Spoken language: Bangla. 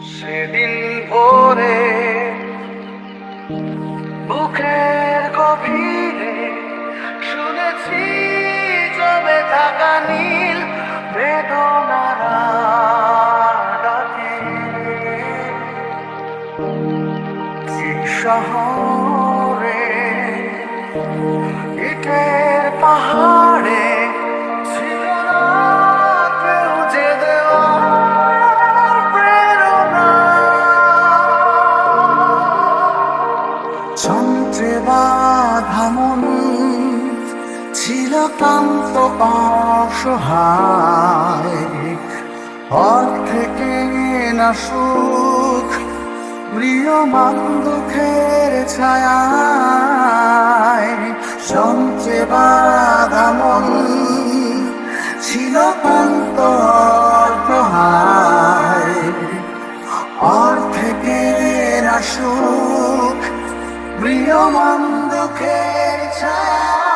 সেদিন ভোরে বুকের গভীরে শুনেছি জমে থাকা নীল বেদনার ডাকে। কি শহরে ইটের পাহাড়ে ছিল না কেউ যে দেওয়ার প্রেরণা। যন্ত্রে বাঁধা মন ছিল ক্লান্ত অসহায়, অর্ধেকে না সুখ ম্রিয়মান দুঃখের ছায়ায়। যন্ত্রে বাঁধা মন ছিল ক্লান্ত অসহায়, অর্ধেকে না সুখ ম্রিয়মান দুঃখের ছায়া।